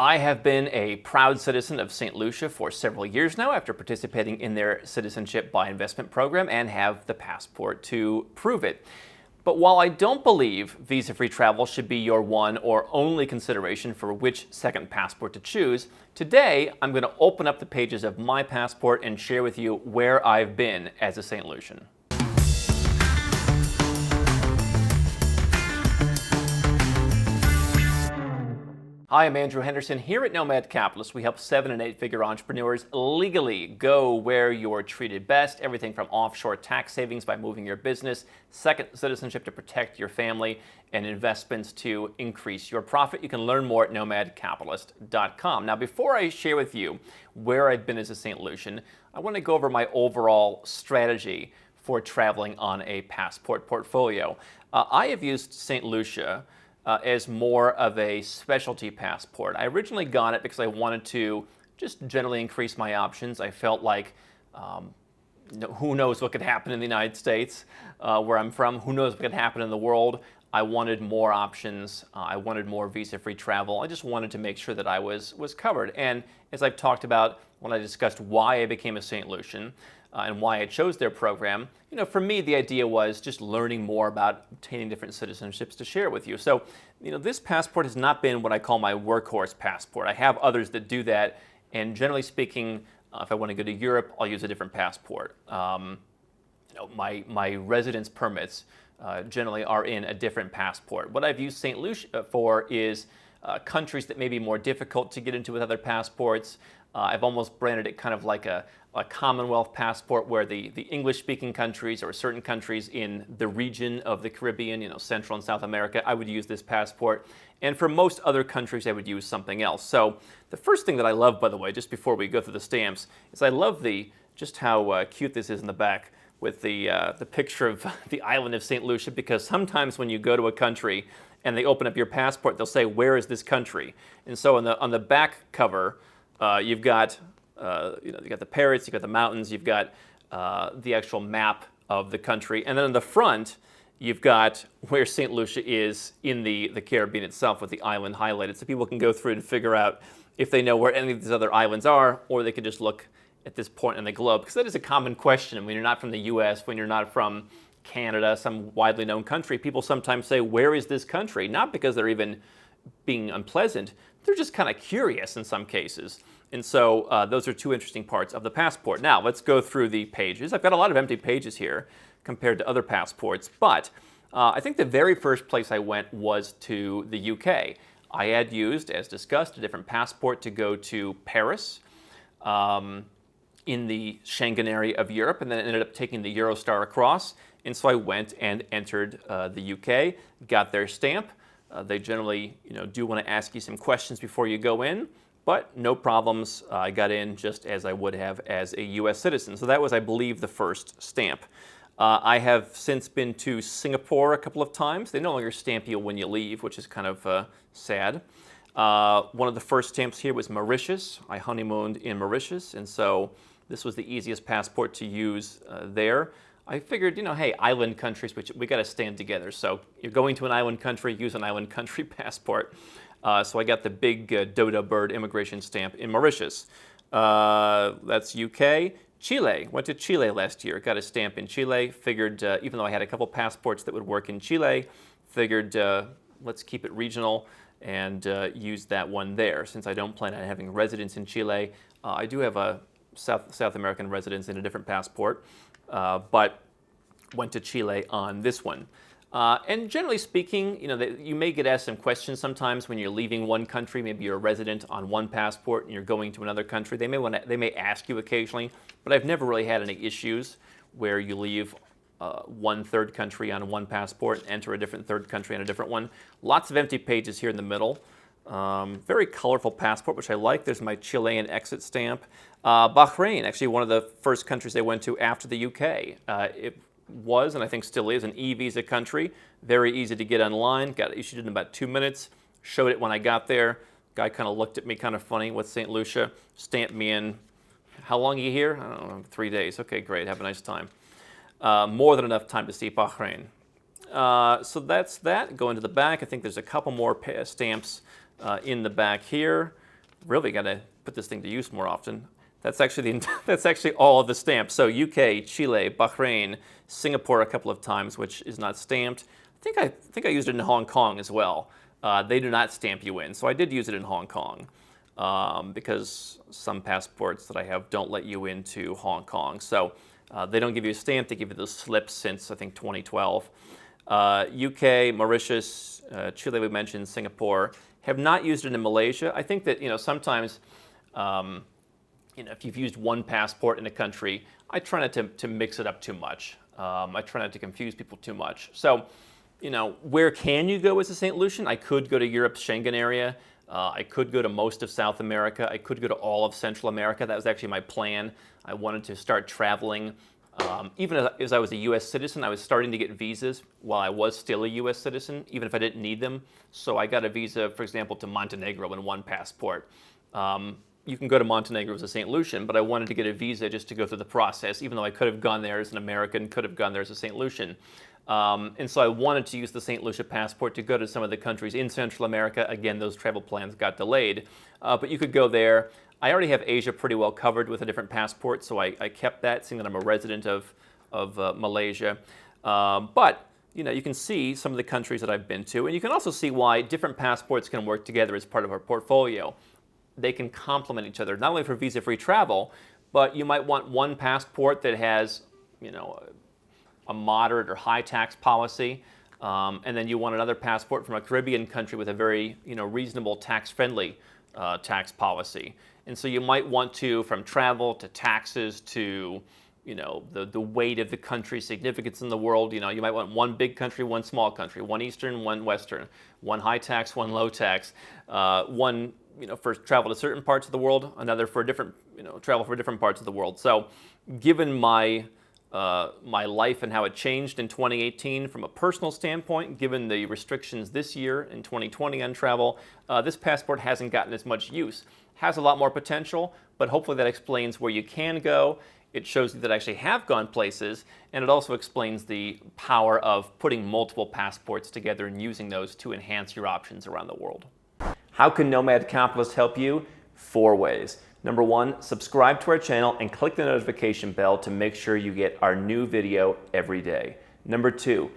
I have been a proud citizen of St. Lucia for several years now after participating in their citizenship by investment program and have the passport to prove it. But while I don't believe visa-free travel should be your one or only consideration for which second passport to choose, today I'm going to open up the pages of my passport and share with you where I've been as a St. Lucian. Hi, I'm Andrew Henderson. Here at Nomad Capitalist, we help 7- and 8-figure entrepreneurs legally go where you're treated best. Everything from offshore tax savings by moving your business, second citizenship to protect your family, and investments to increase your profit. You can learn more at nomadcapitalist.com. Now, before I share with you where I've been as a St. Lucian, I want to go over my overall strategy for traveling on a passport portfolio. I have used St. Lucia as more of a specialty passport. I originally got it because I wanted to just generally increase my options. I felt like who knows what could happen in the United States, where I'm from, who knows what could happen in the world. I wanted more options. I wanted more visa-free travel. I just wanted to make sure that I was covered. And as I've talked about when I discussed why I became a St. Lucian, and why I chose their program, for me, the idea was just learning more about obtaining different citizenships to share with you. So, this passport has not been what I call my workhorse passport. I have others that do that, and generally speaking, if I want to go to Europe, I'll use a different passport. My residence permits generally are in a different passport. What I've used St. Lucia for is countries that may be more difficult to get into with other passports. I've almost branded it kind of like a Commonwealth passport, where the English-speaking countries or certain countries in the region of the Caribbean, Central and South America, I would use this passport. And for most other countries, I would use something else. So the first thing that I love, by the way, just before we go through the stamps, is I love just how cute this is in the back with the picture of the island of St. Lucia, because sometimes when you go to a country and they open up your passport, they'll say, "Where is this country?" And so on the back cover, you've got you've got the parrots, you've got the mountains, you've got the actual map of the country, and then on the front, you've got where St. Lucia is in the Caribbean itself, with the island highlighted, so people can go through and figure out if they know where any of these other islands are, or they could just look at this point in the globe, because that is a common question when you're not from the U.S., when you're not from Canada, some widely known country. People sometimes say, "Where is this country?" Not because they're even being unpleasant, they're just kind of curious in some cases. And so those are two interesting parts of the passport. Now, let's go through the pages. I've got a lot of empty pages here compared to other passports, but I think the very first place I went was to the UK. I had used, as discussed, a different passport to go to Paris in the Schengen area of Europe, and then ended up taking the Eurostar across. And so I went and entered the UK, got their stamp. They generally, do want to ask you some questions before you go in, but no problems. I got in just as I would have as a U.S. citizen. So that was, I believe, the first stamp. I have since been to Singapore a couple of times. They no longer stamp you when you leave, which is kind of sad. One of the first stamps here was Mauritius. I honeymooned in Mauritius, and so this was the easiest passport to use there. I figured, hey, island countries, which we got to stand together. So you're going to an island country, use an island country passport. So I got the big dodo bird immigration stamp in Mauritius. That's UK. Chile. Went to Chile last year. Got a stamp in Chile. Figured, even though I had a couple passports that would work in Chile, figured let's keep it regional and use that one there. Since I don't plan on having residence in Chile, I do have a South American residence in a different passport. But went to Chile on this one. And generally speaking, you may get asked some questions sometimes when you're leaving one country. Maybe you're a resident on one passport and you're going to another country. They may ask you occasionally, but I've never really had any issues where you leave one third country on one passport and enter a different third country on a different one. Lots of empty pages here in the middle. Very colorful passport, which I like. There's my Chilean exit stamp. Bahrain, actually one of the first countries I went to after the UK. It was, and I think still is, an e-visa country. Very easy to get online. Got it issued in about 2 minutes. Showed it when I got there. Guy kind of looked at me kind of funny. What's St. Lucia? Stamped me in. How long are you here? I don't know, 3 days. Okay, great. Have a nice time. More than enough time to see Bahrain. So that's that. Go into the back. I think there's a couple more stamps in the back here. really got to put this thing to use more often. That's actually that's actually all of the stamps. So UK, Chile, Bahrain, Singapore a couple of times, which is not stamped. I think I used it in Hong Kong as well. They do not stamp you in, so I did use it in Hong Kong because some passports that I have don't let you into Hong Kong. So they don't give you a stamp; they give you those slips since I think 2012. UK, Mauritius, Chile we mentioned, Singapore. Have not used it in Malaysia. I think that sometimes. If you've used one passport in a country, I try not to mix it up too much. I try not to confuse people too much. So, where can you go as a St. Lucian? I could go to Europe's Schengen area. I could go to most of South America. I could go to all of Central America. That was actually my plan. I wanted to start traveling. Even as I was a U.S. citizen, I was starting to get visas while I was still a U.S. citizen, even if I didn't need them. So I got a visa, for example, to Montenegro in one passport. You can go to Montenegro as a St. Lucian, but I wanted to get a visa just to go through the process, even though I could have gone there as an American, could have gone there as a St. Lucian. And so I wanted to use the St. Lucia passport to go to some of the countries in Central America. Again, those travel plans got delayed, but you could go there. I already have Asia pretty well covered with a different passport, so I kept that, seeing that I'm a resident of Malaysia. But you can see some of the countries that I've been to, and you can also see why different passports can work together as part of our portfolio. They can complement each other, not only for visa-free travel, but you might want one passport that has, a moderate or high tax policy, and then you want another passport from a Caribbean country with a very, reasonable tax-friendly tax policy. And so you might want to, from travel to taxes to, the weight of the country's significance in the world, you might want one big country, one small country, one Eastern, one Western, one high tax, one low tax, one for travel to certain parts of the world, another for different, travel for different parts of the world. So, given my life and how it changed in 2018 from a personal standpoint, given the restrictions this year in 2020 on travel, this passport hasn't gotten as much use. Has a lot more potential, but hopefully that explains where you can go. It shows you that I actually have gone places, and it also explains the power of putting multiple passports together and using those to enhance your options around the world. How can Nomad Capitalist help you? 4 ways. Number 1, subscribe to our channel and click the notification bell to make sure you get our new video every day. Number 2,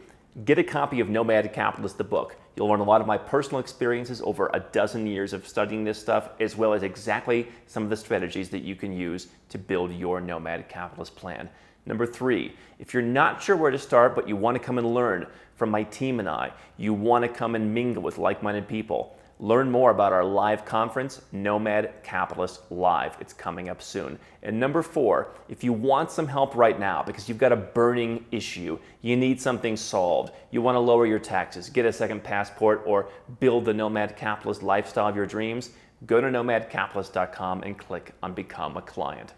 get a copy of Nomad Capitalist, the book. You'll learn a lot of my personal experiences over a dozen years of studying this stuff, as well as exactly some of the strategies that you can use to build your Nomad Capitalist plan. Number 3, if you're not sure where to start, but you want to come and learn from my team and I, you want to come and mingle with like-minded people, learn more about our live conference, Nomad Capitalist Live. It's coming up soon. And number 4, if you want some help right now because you've got a burning issue, you need something solved, you want to lower your taxes, get a second passport, or build the Nomad Capitalist lifestyle of your dreams, go to nomadcapitalist.com and click on Become a Client.